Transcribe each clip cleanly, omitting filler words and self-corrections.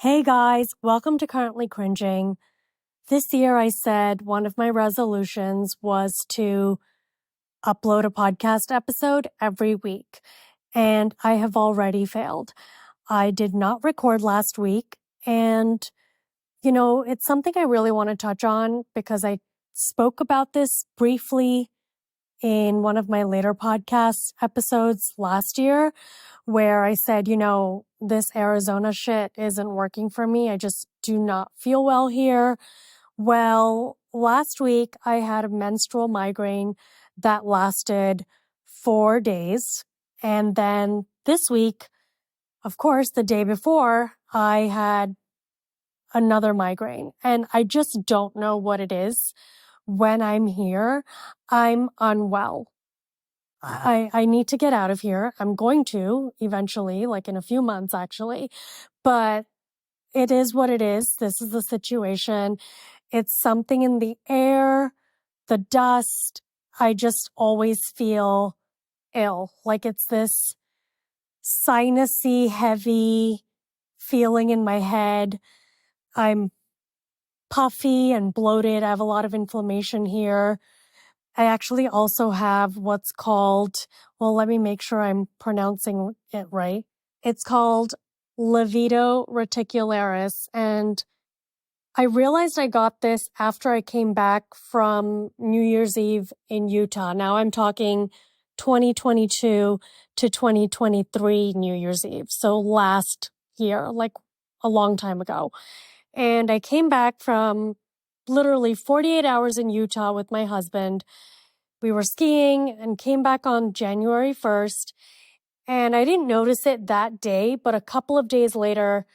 Hey guys, welcome to Currently Cringing. This year I said one of my resolutions was to upload a podcast episode every week, and I have already failed. I did not record last week, and it's something I really want to touch on because I spoke about this briefly in one of my later podcast episodes last year where I said, this Arizona shit isn't working for me. I just do not feel well here. Well, last week I had a menstrual migraine that lasted 4 days. And then this week, of course, the day before, I had another migraine. And I just don't know what it is. When I'm here, I'm unwell. I need to get out of here. I'm going to eventually, like in a few months actually, but it is what it is. This is the situation. It's something in the air, the dust. I just always feel ill. Like it's this sinusy, heavy feeling in my head. I'm puffy and bloated. I have a lot of inflammation here. I actually also have what's called, well, let me make sure I'm pronouncing it right. It's called Livedo Reticularis. And I realized I got this after I came back from New Year's Eve in Utah. Now I'm talking 2022 to 2023 New Year's Eve. So last year, like a long time ago. And I came back from literally 48 hours in Utah with my husband. We were skiing and came back on January 1st. And I didn't notice it that day, but a couple of days later,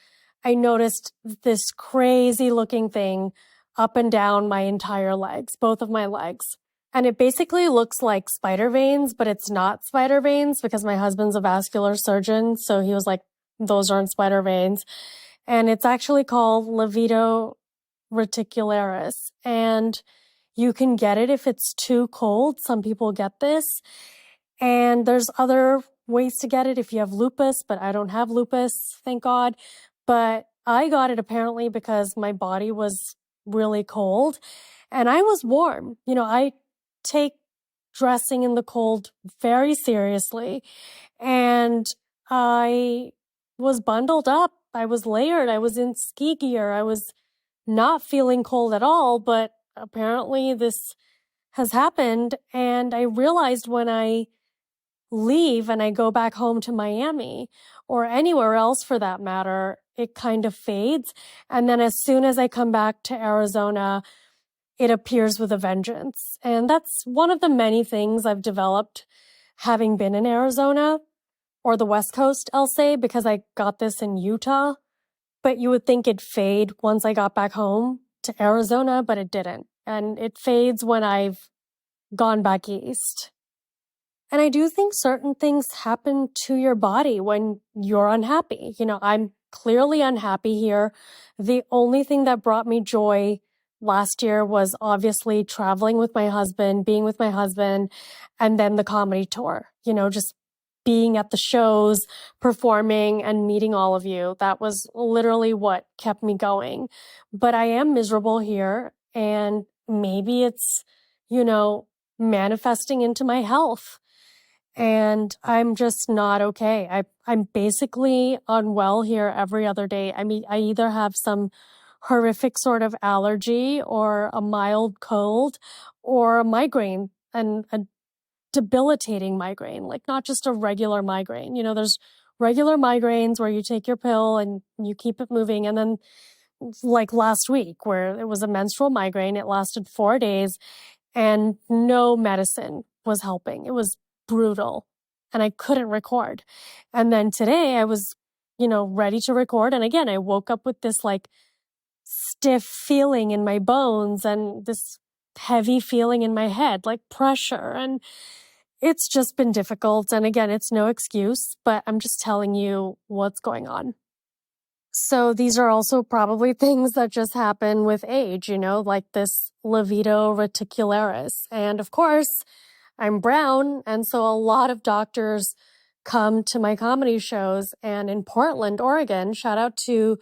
I noticed this crazy looking thing up and down my entire legs, both of my legs. And it basically looks like spider veins, but it's not spider veins because my husband's a vascular surgeon. So he was like, those aren't spider veins. And it's actually called Livedo Reticularis. And you can get it if it's too cold. Some people get this. And there's other ways to get it if you have lupus, but I don't have lupus, thank God. But I got it apparently because my body was really cold and I was warm. I take dressing in the cold very seriously. And I was bundled up. I was layered. I was in ski gear. I was not feeling cold at all, but apparently this has happened. And I realized when I leave and I go back home to Miami or anywhere else for that matter, it kind of fades. And then as soon as I come back to Arizona, it appears with a vengeance. And that's one of the many things I've developed having been in Arizona or the West Coast, I'll say, because I got this in Utah. But you would think it'd fade once I got back home to Arizona, but it didn't. And it fades when I've gone back east. And I do think certain things happen to your body when you're unhappy. I'm clearly unhappy here. The only thing that brought me joy last year was obviously traveling with my husband, being with my husband, and then the comedy tour, just being at the shows, performing and meeting all of you. That was literally what kept me going. But I am miserable here and maybe it's, manifesting into my health. And I'm just not okay. I'm basically unwell here every other day. I mean, I either have some horrific sort of allergy or a mild cold or a migraine and a debilitating migraine, like not just a regular migraine. There's regular migraines where you take your pill and you keep it moving. And then like last week where it was a menstrual migraine, it lasted 4 days and no medicine was helping. It was brutal and I couldn't record. And then today I was, ready to record. And again, I woke up with this like stiff feeling in my bones and this heavy feeling in my head, like pressure. And it's just been difficult. And again, it's no excuse, but I'm just telling you what's going on. So these are also probably things that just happen with age, like this Livedo Reticularis. And of course, I'm brown. And so a lot of doctors come to my comedy shows. And in Portland, Oregon, shout out to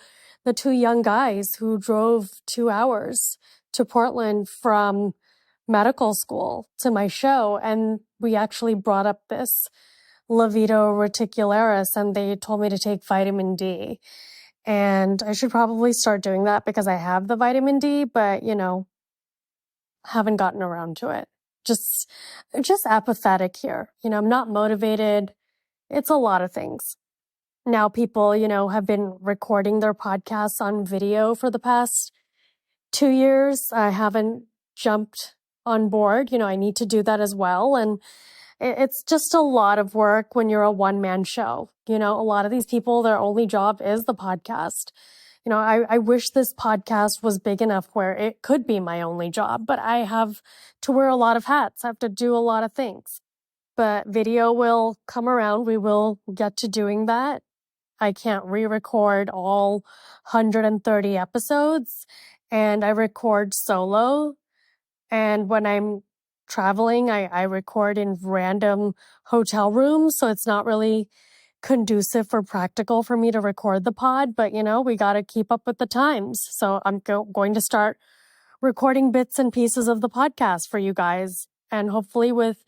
the two young guys who drove 2 hours to Portland from medical school to my show. And we actually brought up this Livedo Reticularis, and they told me to take vitamin D. And I should probably start doing that because I have the vitamin D, but, haven't gotten around to it. Just apathetic here. I'm not motivated. It's a lot of things. Now people, have been recording their podcasts on video for the past 2 years. I haven't jumped on board. I need to do that as well. And it's just a lot of work when you're a one-man show. A lot of these people, their only job is the podcast. I wish this podcast was big enough where it could be my only job, but I have to wear a lot of hats. I have to do a lot of things. But video will come around. We will get to doing that. I can't re-record all 130 episodes, and I record solo. And when I'm traveling, I record in random hotel rooms, so it's not really conducive or practical for me to record the pod, but we got to keep up with the times. So I'm going to start recording bits and pieces of the podcast for you guys, and hopefully with,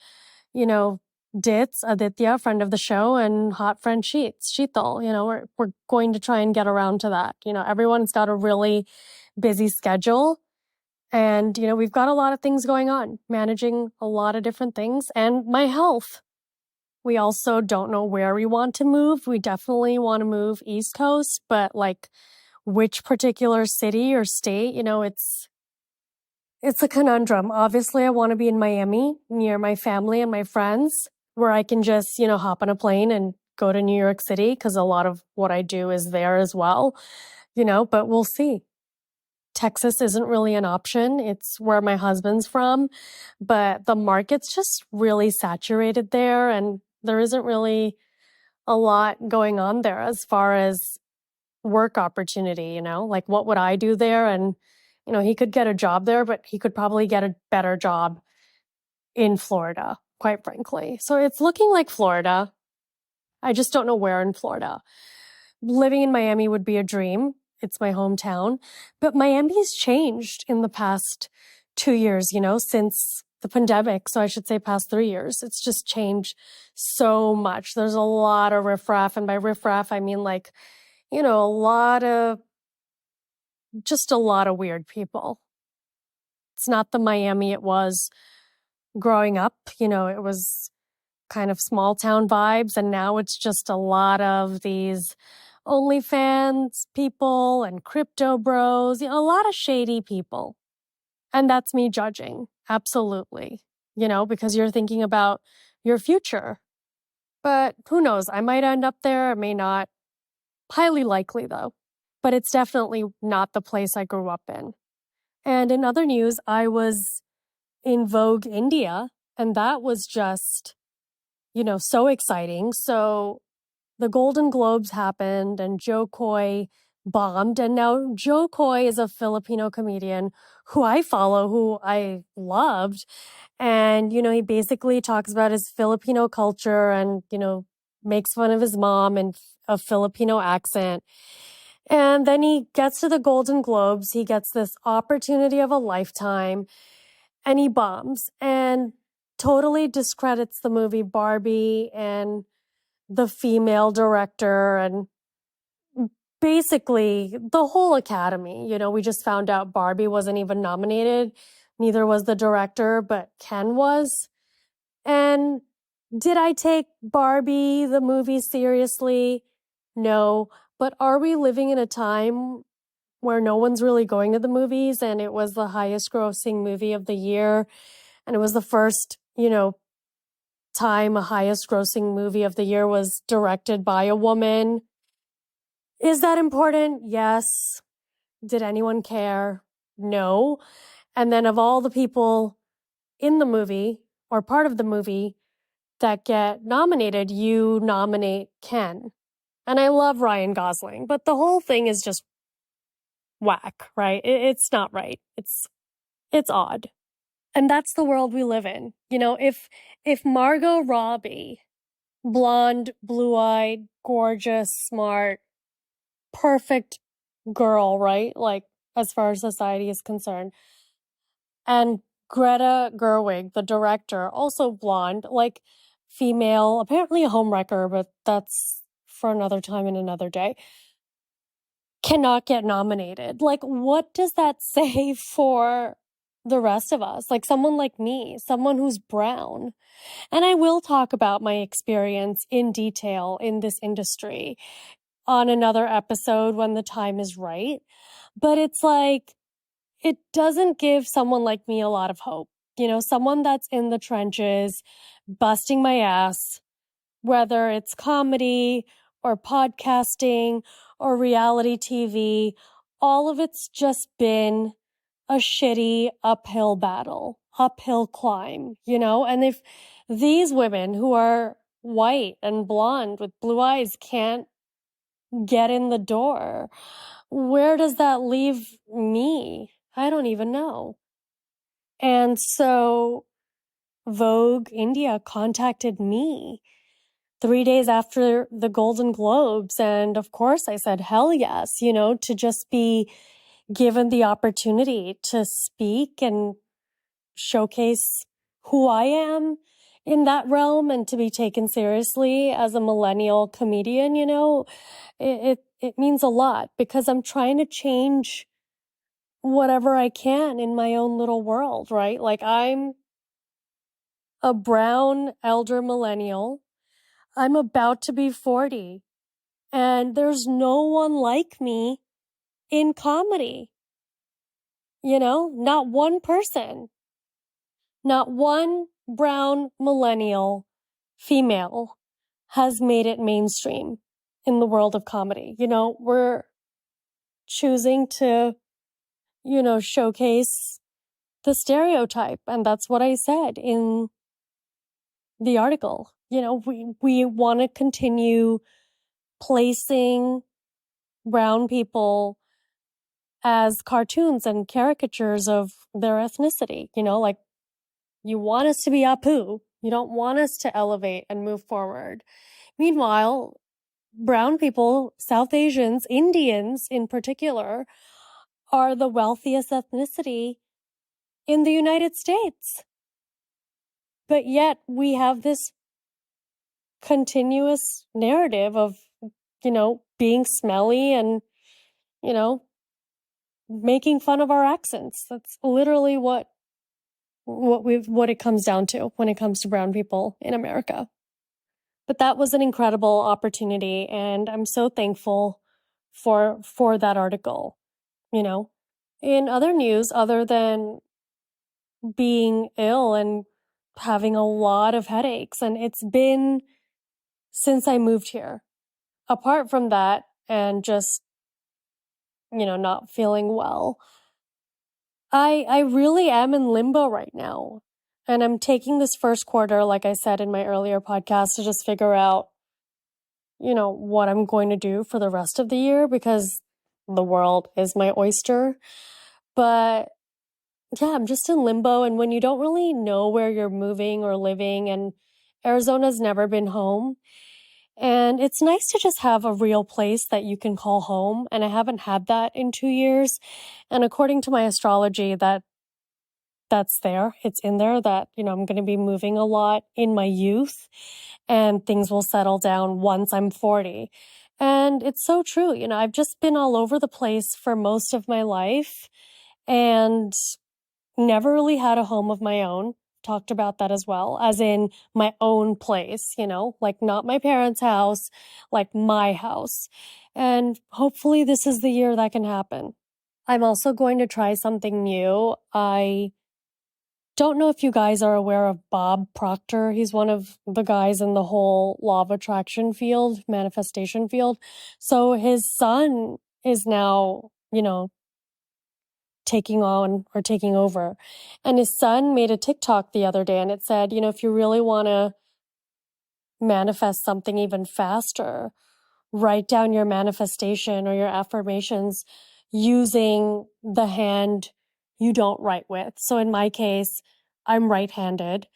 Dits, Aditya, friend of the show, and hot friend Sheetal, we're going to try and get around to that. Everyone's got a really busy schedule. And, we've got a lot of things going on, managing a lot of different things, and my health. We also don't know where we want to move. We definitely want to move East Coast, but which particular city or state, it's a conundrum. Obviously, I want to be in Miami near my family and my friends where I can just, hop on a plane and go to New York City because a lot of what I do is there as well, but we'll see. Texas isn't really an option. It's where my husband's from, but the market's just really saturated there, and there isn't really a lot going on there as far as work opportunity, what would I do there? And, he could get a job there, but he could probably get a better job in Florida, quite frankly. So it's looking like Florida. I just don't know where in Florida. Living in Miami would be a dream. It's my hometown. But Miami's changed in the past 2 years, since the pandemic. So I should say past 3 years. It's just changed so much. There's a lot of riffraff. And by riffraff, I mean a lot of weird people. It's not the Miami it was growing up. It was kind of small town vibes. And now it's just a lot of these OnlyFans people and crypto bros, a lot of shady people. And that's me judging. Absolutely. Because you're thinking about your future. But who knows? I might end up there. I may not. Highly likely though. But it's definitely not the place I grew up in. And in other news, I was in Vogue India, and that was just, so exciting. So the Golden Globes happened and Joe Coy bombed. And now Joe Coy is a Filipino comedian who I follow, who I loved. And, he basically talks about his Filipino culture and, makes fun of his mom and a Filipino accent. And then he gets to the Golden Globes. He gets this opportunity of a lifetime and he bombs and totally discredits the movie Barbie and the female director and basically the whole Academy. We just found out Barbie wasn't even nominated. Neither was the director, but Ken was. And did I take Barbie, the movie, seriously? No. But are we living in a time where no one's really going to the movies, and it was the highest grossing movie of the year, and it was the first, time a highest grossing movie of the year was directed by a woman? Is that important? Yes. Did anyone care? No. And then of all the people in the movie or part of the movie that get nominated, you nominate Ken. And I love Ryan Gosling, but the whole thing is just whack, right? It's not right. It's odd. And that's the world we live in. If Margot Robbie blonde, blue-eyed, gorgeous, smart, perfect girl, right? Like, as far as society is concerned. And Greta Gerwig, the director, also blonde, like female, apparently a homewrecker, but that's for another time and another day, cannot get nominated. Like, what does that say for the rest of us? Like, someone like me, someone who's brown. And I will talk about my experience in detail in this industry on another episode when the time is right. But it's like, it doesn't give someone like me a lot of hope. You know, someone that's in the trenches, busting my ass, whether it's comedy or podcasting or reality TV, all of it's just been a shitty uphill battle, uphill climb, you know? And if these women who are white and blonde with blue eyes can't get in the door, where does that leave me? I don't even know. And so Vogue India contacted me 3 days after the Golden Globes. And of course I said, hell yes, you know, to just be given the opportunity to speak and showcase who I am in that realm and to be taken seriously as a millennial comedian, you know, it means a lot because I'm trying to change whatever I can in my own little world, right? Like, I'm a brown elder millennial. I'm about to be 40 and there's no one like me in comedy. You know, not one person, not one brown millennial female has made it mainstream in the world of comedy. You know, we're choosing to, you know, showcase the stereotype. And that's what I said in the article. You know, we want to continue placing brown people as cartoons and caricatures of their ethnicity. You know, like, you want us to be Apu. You don't want us to elevate and move forward. Meanwhile, brown people, South Asians, Indians in particular, are the wealthiest ethnicity in the United States. But yet we have this continuous narrative of, you know, being smelly and, you know, making fun of our accents. That's literally what it comes down to when it comes to brown people in America. But that was an incredible opportunity, and I'm so thankful for that article, you know. In other news, other than being ill and having a lot of headaches, and it's been since I moved here. Apart from that, and just, you know, not feeling well, I really am in limbo right now. And I'm taking this first quarter, like I said in my earlier podcast, to just figure out, you know, what I'm going to do for the rest of the year because the world is my oyster. But yeah, I'm just in limbo. And when you don't really know where you're moving or living, and Arizona's never been home, and it's nice to just have a real place that you can call home. And I haven't had that in 2 years. And according to my astrology, that's there. It's in there that, you know, I'm going to be moving a lot in my youth and things will settle down once I'm 40. And it's so true. You know, I've just been all over the place for most of my life and never really had a home of my own. Talked about that as well, as in my own place, you know, like not my parents' house, like my house. And hopefully this is the year that can happen. I'm also going to try something new. I don't know if you guys are aware of Bob Proctor. He's one of the guys in the whole law of attraction field, manifestation field. So his son is now, you know, taking on or taking over. And his son made a TikTok the other day and it said, you know, if you really want to manifest something even faster, write down your manifestation or your affirmations using the hand you don't write with. So in my case, I'm right-handed.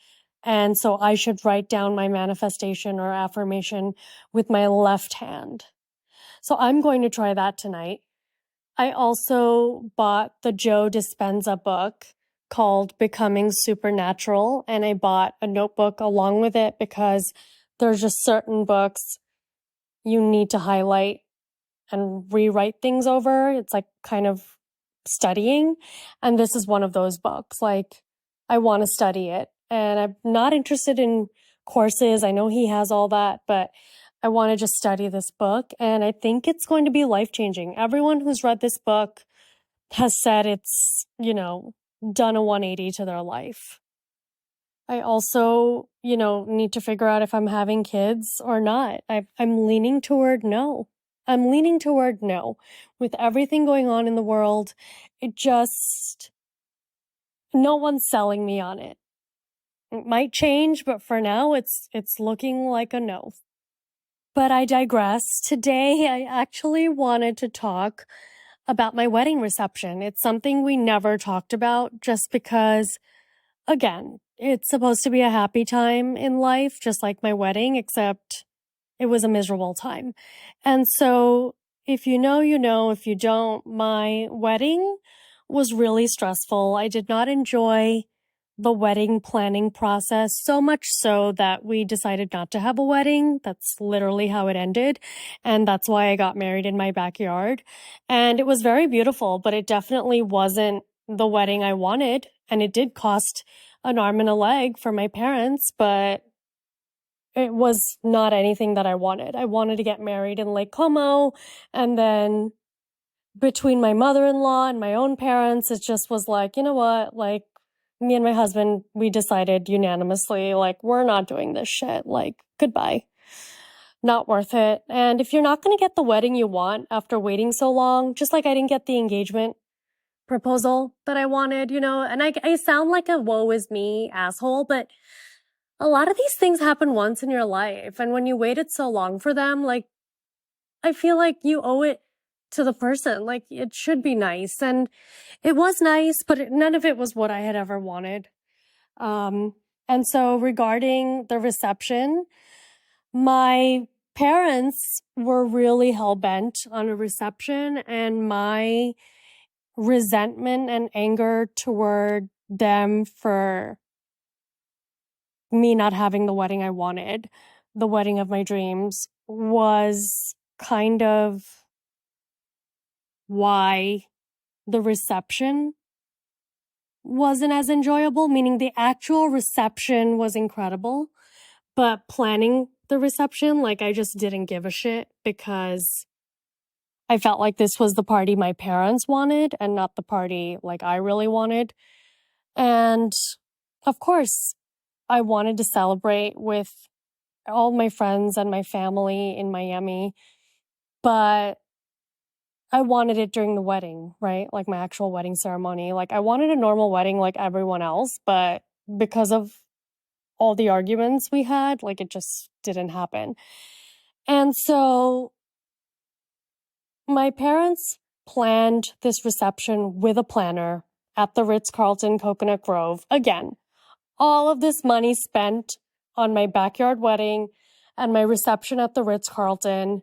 And so I should write down my manifestation or affirmation with my left hand. So I'm going to try that tonight. I also bought the Joe Dispenza book called Becoming Supernatural, and I bought a notebook along with it because there's just certain books you need to highlight and rewrite things over. It's like kind of studying. And this is one of those books. Like, I want to study it. And I'm not interested in courses. I know he has all that, but I want to just study this book. And I think it's going to be life-changing. Everyone who's read this book has said it's, done a 180 to their life. I also, need to figure out if I'm having kids or not. I'm leaning toward no. I'm leaning toward no. With everything going on in the world, no one's selling me on it. It might change, but for now, it's looking like a no. But I digress. Today, I actually wanted to talk about my wedding reception. It's something we never talked about just because, again, it's supposed to be a happy time in life, just like my wedding, except it was a miserable time. And so if you know, you know. If you don't, my wedding was really stressful. I did not enjoy the wedding planning process, so much so that we decided not to have a wedding. That's literally how it ended. And that's why I got married in my backyard. And it was very beautiful, but it definitely wasn't the wedding I wanted. And it did cost an arm and a leg for my parents, but it was not anything that I wanted. I wanted to get married in Lake Como, and then between my mother-in-law and my own parents, it just was like, you know what, like, me and my husband, we decided unanimously, like, we're not doing this shit, like, goodbye. Not worth it. And if you're not going to get the wedding you want after waiting so long, just like I didn't get the engagement proposal that I wanted, and I sound like a woe is me asshole, but a lot of these things happen once in your life. And when you waited so long for them, like, I feel like you owe it to the person. Like, it should be nice. And it was nice, but none of it was what I had ever wanted. And so regarding the reception, my parents were really hell-bent on a reception, and my resentment and anger toward them for me not having the wedding I wanted, the wedding of my dreams, was kind of why the reception wasn't as enjoyable, meaning the actual reception was incredible, but planning the reception, like, I just didn't give a shit because I felt like this was the party my parents wanted and not the party like I really wanted. And of course, I wanted to celebrate with all my friends and my family in Miami, but I wanted it during the wedding, right? Like, my actual wedding ceremony. Like, I wanted a normal wedding like everyone else, but because of all the arguments we had, like, it just didn't happen. And so my parents planned this reception with a planner at the Ritz-Carlton Coconut Grove. Again, all of this money spent on my backyard wedding and my reception at the Ritz-Carlton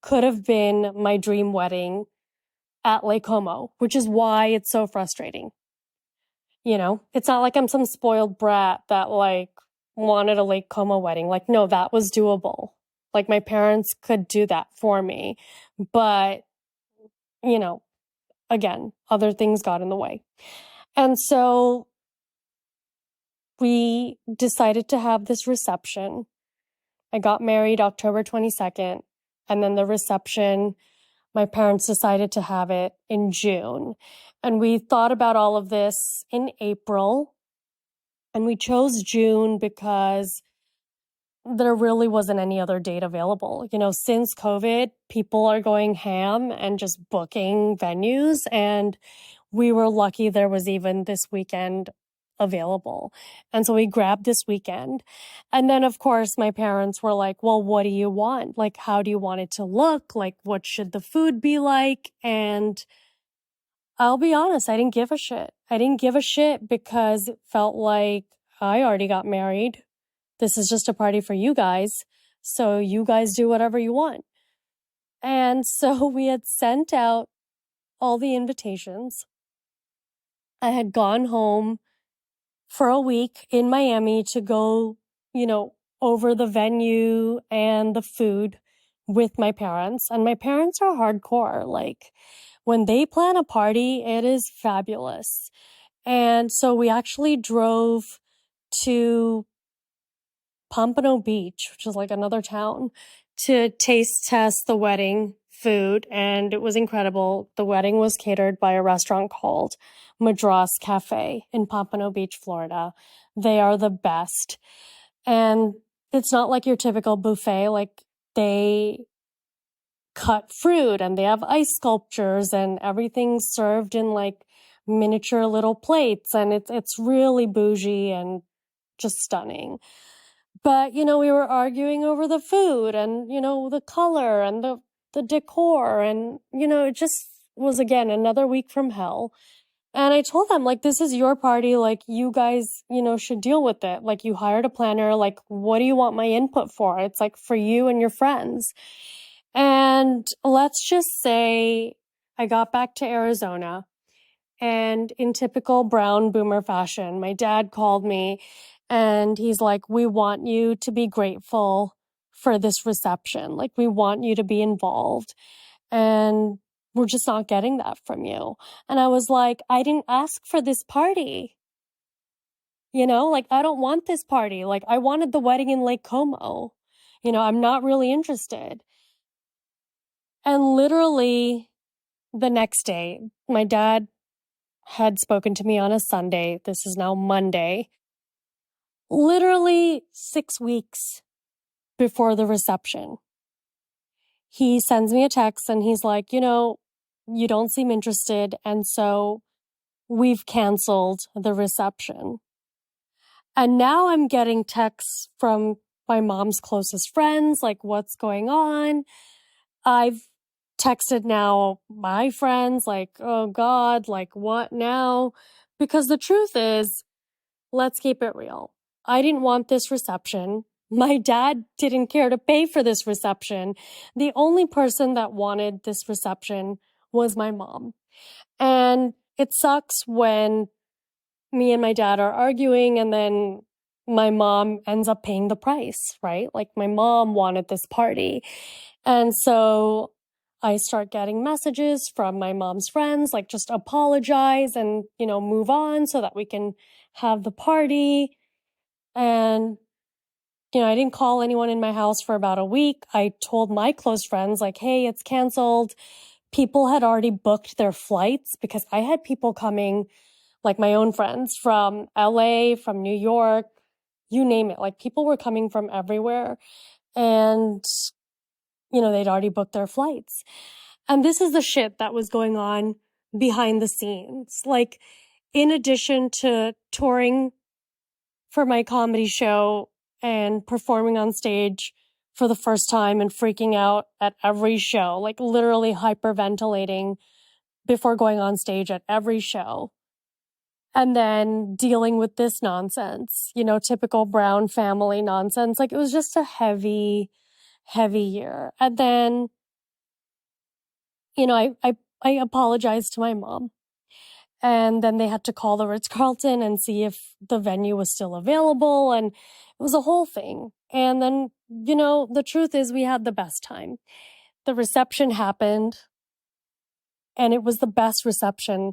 could have been my dream wedding at Lake Como, which is why it's so frustrating. It's not like I'm some spoiled brat that, like, wanted a Lake Como wedding. Like, no, that was doable. Like, my parents could do that for me. But, again, other things got in the way. And so we decided to have this reception. I got married October 22nd, and then the reception, my parents decided to have it in June. And we thought about all of this in April, and we chose June because there really wasn't any other date available. Since COVID, people are going ham and just booking venues, and we were lucky there was even this weekend available. And so we grabbed this weekend. And then, of course, my parents were like, well, what do you want? Like, how do you want it to look? Like, what should the food be like? And I'll be honest, I didn't give a shit. I didn't give a shit because it felt like I already got married. This is just a party for you guys. So you guys do whatever you want. And so we had sent out all the invitations. I had gone home for a week in Miami to go, over the venue and the food with my parents. And my parents are hardcore. Like, when they plan a party, it is fabulous. And so we actually drove to Pompano Beach, which is like another town, to taste test the wedding food. And it was incredible. The wedding was catered by a restaurant called Madras Cafe in Pompano Beach, Florida. They are the best. And it's not like your typical buffet. Like, they cut fruit and they have ice sculptures and everything's served in like miniature little plates, and it's really bougie and just stunning. But, we were arguing over the food and, the color and the decor, and, it just was, again, another week from hell. And I told them, like, this is your party. Like, you guys, should deal with it. Like, you hired a planner. Like, what do you want my input for? It's like for you and your friends. And let's just say I got back to Arizona, and in typical brown boomer fashion, my dad called me and he's like, we want you to be grateful for this reception. Like, we want you to be involved. And we're just not getting that from you. And I was like, I didn't ask for this party. Like, I don't want this party. Like, I wanted the wedding in Lake Como. I'm not really interested. And literally the next day, my dad had spoken to me on a Sunday. This is now Monday. Literally 6 weeks before the reception, he sends me a text and he's like, you don't seem interested. And so we've canceled the reception. And now I'm getting texts from my mom's closest friends, like, what's going on? I've texted now my friends, like, oh God, like, what now? Because the truth is, let's keep it real. I didn't want this reception. My dad didn't care to pay for this reception. The only person that wanted this reception was my mom. And it sucks when me and my dad are arguing and then my mom ends up paying the price, right? Like, my mom wanted this party. And so I start getting messages from my mom's friends, like, just apologize and, move on so that we can have the party. And, I didn't call anyone in my house for about a week. I told my close friends, like, hey, it's canceled. People had already booked their flights because I had people coming, like my own friends from LA, from New York, you name it. Like, people were coming from everywhere. And, they'd already booked their flights. And this is the shit that was going on behind the scenes. Like, in addition to touring for my comedy show and performing on stage for the first time and freaking out at every show, like literally hyperventilating before going on stage at every show. And then dealing with this nonsense, typical brown family nonsense. Like, it was just a heavy, heavy year. And then, I apologized to my mom. And then they had to call the Ritz-Carlton and see if the venue was still available. And it was a whole thing. And then, the truth is, we had the best time. The reception happened, and it was the best reception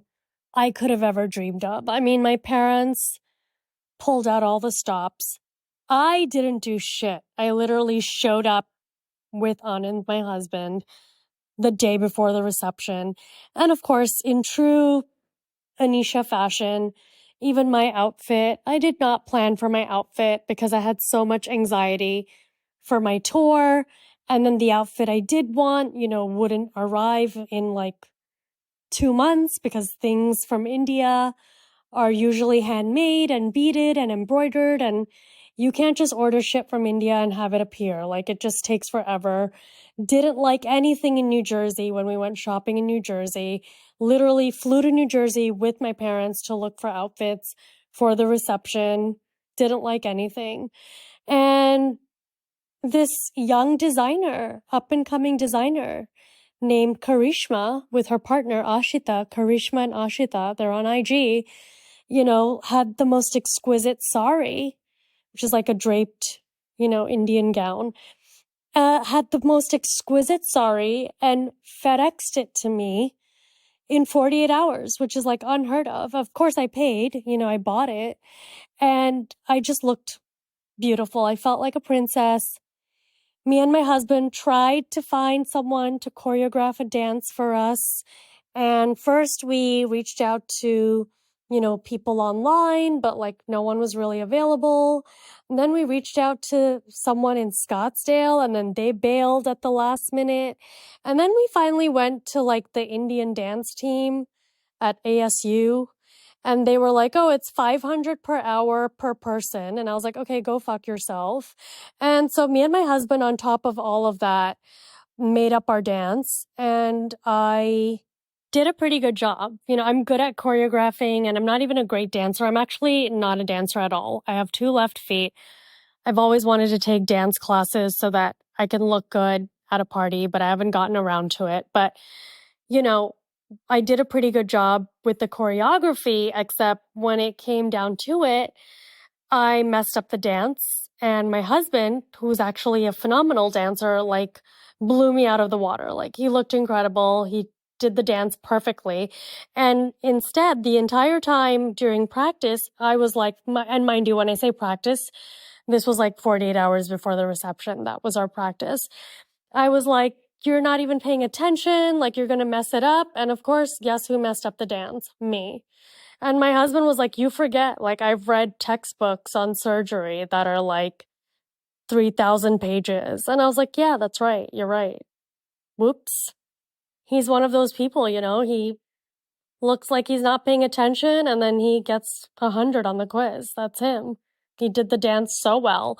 I could have ever dreamed of. I mean, my parents pulled out all the stops. I didn't do shit. I literally showed up with Anand, my husband, the day before the reception. And of course, in true Anisha fashion, even my outfit, I did not plan for my outfit because I had so much anxiety for my tour. And then the outfit I did want, wouldn't arrive in like 2 months because things from India are usually handmade and beaded and embroidered, and you can't just order shit from India and have it appear. Like, it just takes forever. Didn't like anything in New Jersey when we went shopping in New Jersey. Literally flew to New Jersey with my parents to look for outfits for the reception. didn't like anything. And this young designer, up-and-coming designer named Karishma with her partner Ashita, Karishma and Ashita, they're on IG, had the most exquisite sari, which is like a draped, Indian gown, had the most exquisite sari and FedExed it to me in 48 hours, which is like unheard of. Of course I paid, I bought it, and I just looked beautiful. I felt like a princess. Me and my husband tried to find someone to choreograph a dance for us. And first we reached out to, people online, but like no one was really available. And then we reached out to someone in Scottsdale, and then they bailed at the last minute. And then we finally went to like the Indian dance team at ASU. And they were like, oh, it's $500 per hour per person. And I was like, okay, go fuck yourself. And so me and my husband, on top of all of that, made up our dance. And I did a pretty good job. I'm good at choreographing, and I'm not even a great dancer. I'm actually not a dancer at all. I have 2 left feet. I've always wanted to take dance classes so that I can look good at a party, but I haven't gotten around to it. But, I did a pretty good job with the choreography, except when it came down to it, I messed up the dance, and my husband, who's actually a phenomenal dancer, like blew me out of the water. Like, he looked incredible. He did the dance perfectly. And instead, the entire time during practice, I was like, and mind you, when I say practice, this was like 48 hours before the reception. That was our practice. I was like, you're not even paying attention, like you're going to mess it up. And of course, guess who messed up the dance? Me. And my husband was like, you forget, like I've read textbooks on surgery that are like 3,000 pages. And I was like, yeah, that's right. You're right. Whoops. He's one of those people, he looks like he's not paying attention, and then he gets 100 on the quiz. That's him. He did the dance so well.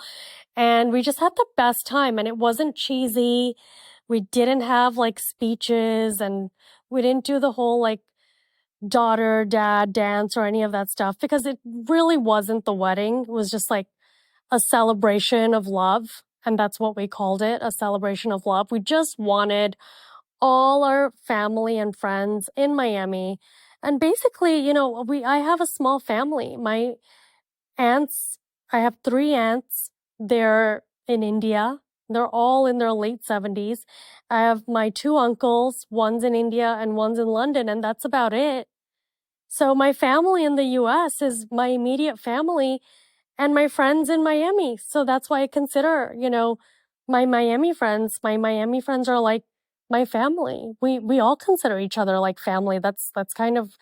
And we just had the best time, and it wasn't cheesy. We didn't have like speeches, and we didn't do the whole like daughter, dad dance or any of that stuff, because it really wasn't the wedding. It was just like a celebration of love. And that's what we called it, a celebration of love. We just wanted all our family and friends in Miami. And basically, I have a small family. My aunts, I have 3 aunts. They're in India. They're all in their late 70s. I have my 2 uncles, one's in India and one's in London, and that's about it. So my family in the US is my immediate family and my friends in Miami. So that's why I consider, my Miami friends are like my family. We all consider each other like family. That's kind of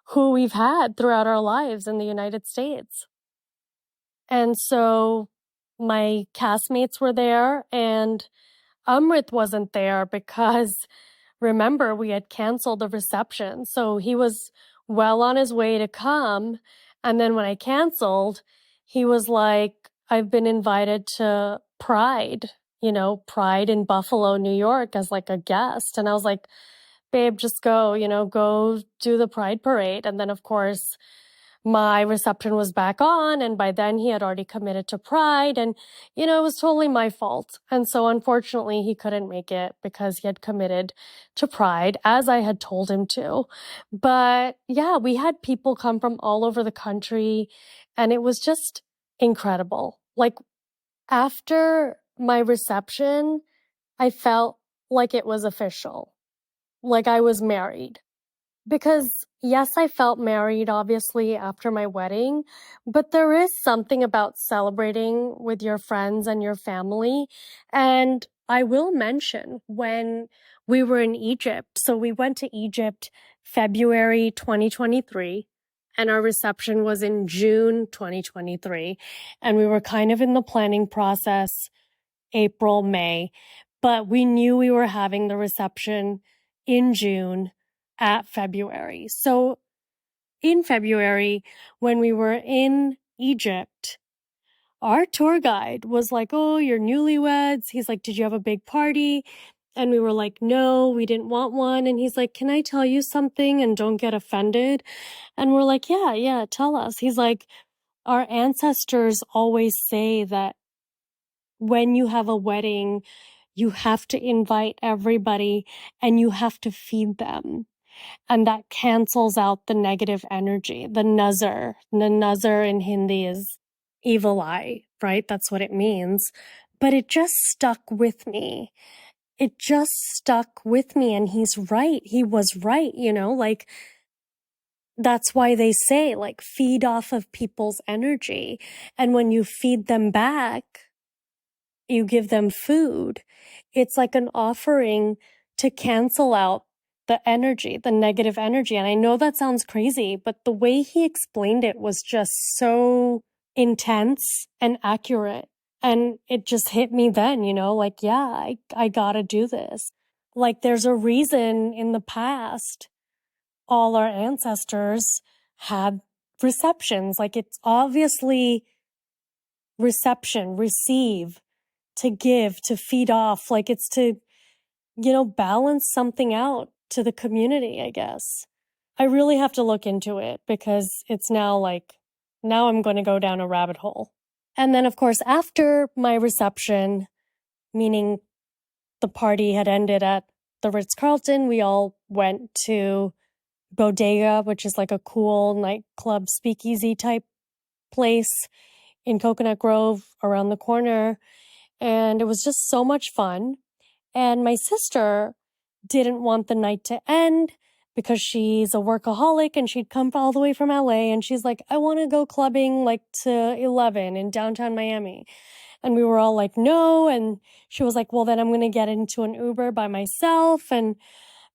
who we've had throughout our lives in the United States. And so my castmates were there, and Amrit wasn't there because, remember, we had canceled the reception. So he was well on his way to come. And then when I canceled, he was like, I've been invited to Pride, Pride in Buffalo, New York as like a guest. And I was like, babe, just go, go do the Pride parade. And then of course, my reception was back on, and by then he had already committed to Pride, and, it was totally my fault. And so unfortunately he couldn't make it because he had committed to Pride, as I had told him to. But yeah, we had people come from all over the country, and it was just incredible. Like, after my reception, I felt like it was official, like I was married. Because yes, I felt married, obviously, after my wedding, but there is something about celebrating with your friends and your family. And I will mention, when we were in Egypt, so we went to Egypt February 2023, and our reception was in June 2023. And we were kind of in the planning process, April, May, but we knew we were having the reception in June at February. So in February, when we were in Egypt, our tour guide was like, oh, you're newlyweds. He's like, did you have a big party? And we were like, no, we didn't want one. And he's like, can I tell you something and don't get offended? And we're like, yeah, tell us. He's like, Our ancestors always say that when you have a wedding, you have to invite everybody and you have to feed them. And that cancels out the negative energy, the nazar. The nazar in Hindi is evil eye, right? That's what it means. But it just stuck with me. It just stuck with me. And he's right. He was right, like, that's why they say, like, feed off of people's energy. And when you feed them back, you give them food. It's like an offering to cancel out the energy, the negative energy. And I know that sounds crazy, but the way he explained it was just so intense and accurate. And it just hit me then, like, yeah, I gotta do this. Like, there's a reason in the past all our ancestors had receptions. Like, it's obviously reception, receive, to give, to feed off. Like, it's to, balance something out to the community, I guess. I really have to look into it because it's now I'm going to go down a rabbit hole. And then, of course, after my reception, meaning the party had ended at the Ritz-Carlton, we all went to Bodega, which is like a cool nightclub speakeasy type place in Coconut Grove around the corner. And it was just so much fun. And my sister didn't want the night to end because she's a workaholic and she'd come all the way from LA. And she's like, I want to go clubbing to 11 in downtown Miami. And we were all like, no. And she was like, well, then I'm going to get into an Uber by myself. And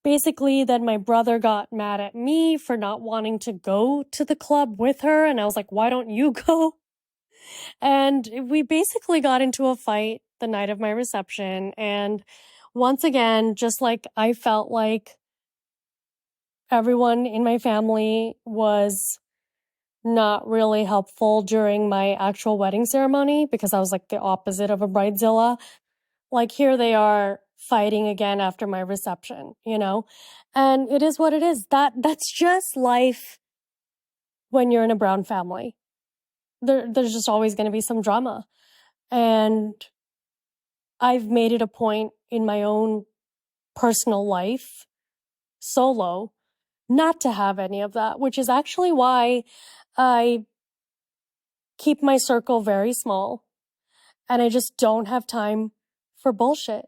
basically, then my brother got mad at me for not wanting to go to the club with her. And I was like, why don't you go? And we basically got into a fight the night of my reception. And once again, just like I felt like everyone in my family was not really helpful during my actual wedding ceremony because I was like the opposite of a bridezilla. Like, here they are fighting again after my reception, And it is what it is. That's just life when you're in a brown family. There's just always going to be some drama. And I've made it a point in my own personal life, solo, not to have any of that, which is actually why I keep my circle very small and I just don't have time for bullshit.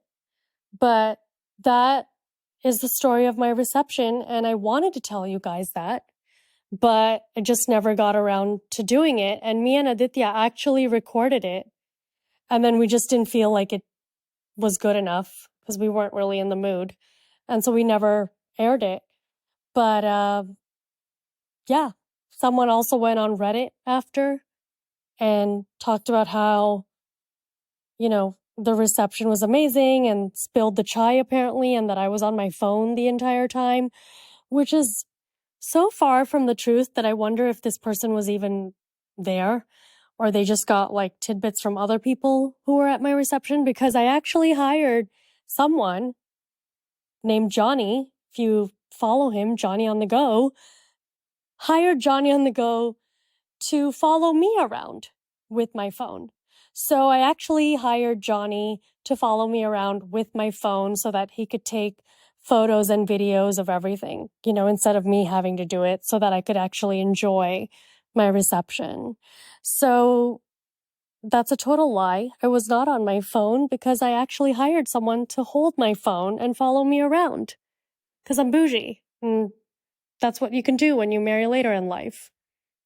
But that is the story of my reception, and I wanted to tell you guys that, but I just never got around to doing it. And me and Aditya actually recorded it, and then we just didn't feel like it was good enough because we weren't really in the mood. And so we never aired it. But yeah, someone also went on Reddit after and talked about how, the reception was amazing and spilled the chai apparently, and that I was on my phone the entire time, which is so far from the truth that I wonder if this person was even there or they just got tidbits from other people who were at my reception, because I actually hired someone named Johnny. If you follow him, Johnny on the Go, hired Johnny on the Go to follow me around with my phone. So I actually hired Johnny to follow me around with my phone so that he could take photos and videos of everything, instead of me having to do it, so that I could actually enjoy my reception. So that's a total lie. I was not on my phone because I actually hired someone to hold my phone and follow me around because I'm bougie. And that's what you can do when you marry later in life.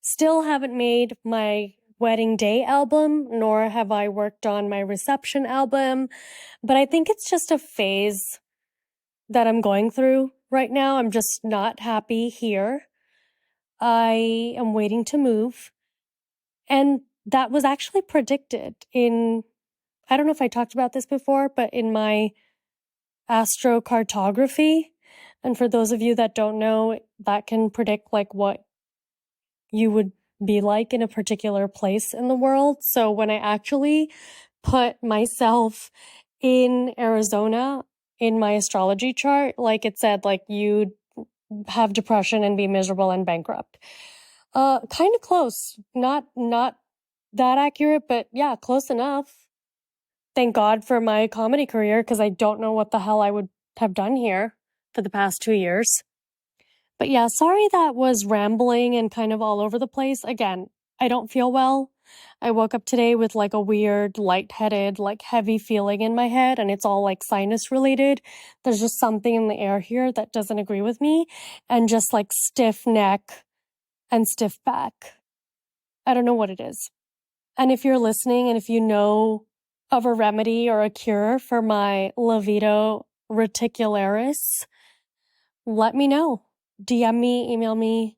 Still haven't made my wedding day album, nor have I worked on my reception album, but I think it's just a phase that I'm going through right now. I'm just not happy here. I am waiting to move. And that was actually predicted I don't know if I talked about this before, but in my astrocartography. And for those of you that don't know, that can predict what you would be like in a particular place in the world. So when I actually put myself in Arizona in my astrology chart, it said you'd have depression and be miserable and bankrupt. Kind of close. Not that accurate, but yeah, close enough. Thank God for my comedy career, because I don't know what the hell I would have done here for the past 2 years. But yeah, sorry that was rambling and kind of all over the place. Again, I don't feel well. I woke up today with like a weird, lightheaded, like heavy feeling in my head, and it's all like sinus related. There's just something in the air here that doesn't agree with me, and just like stiff neck and stiff back. I don't know what it is. And if you're listening and if you know of a remedy or a cure for my Livedo Reticularis, let me know. DM me, email me.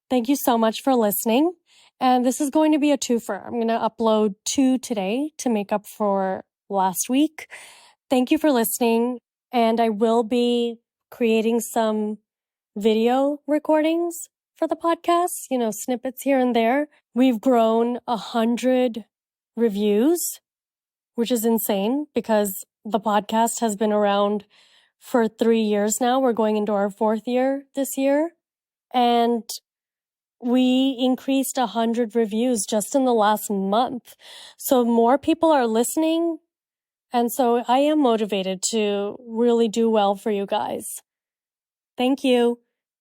Thank you so much for listening. And this is going to be a twofer. I'm going to upload 2 today to make up for last week. Thank you for listening. And I will be creating some video recordings for the podcast, snippets here and there. We've grown 100 reviews, which is insane because the podcast has been around for 3 years now. We're going into our 4th year this year. And we increased 100 reviews just in the last month. So more people are listening. And so I am motivated to really do well for you guys. Thank you.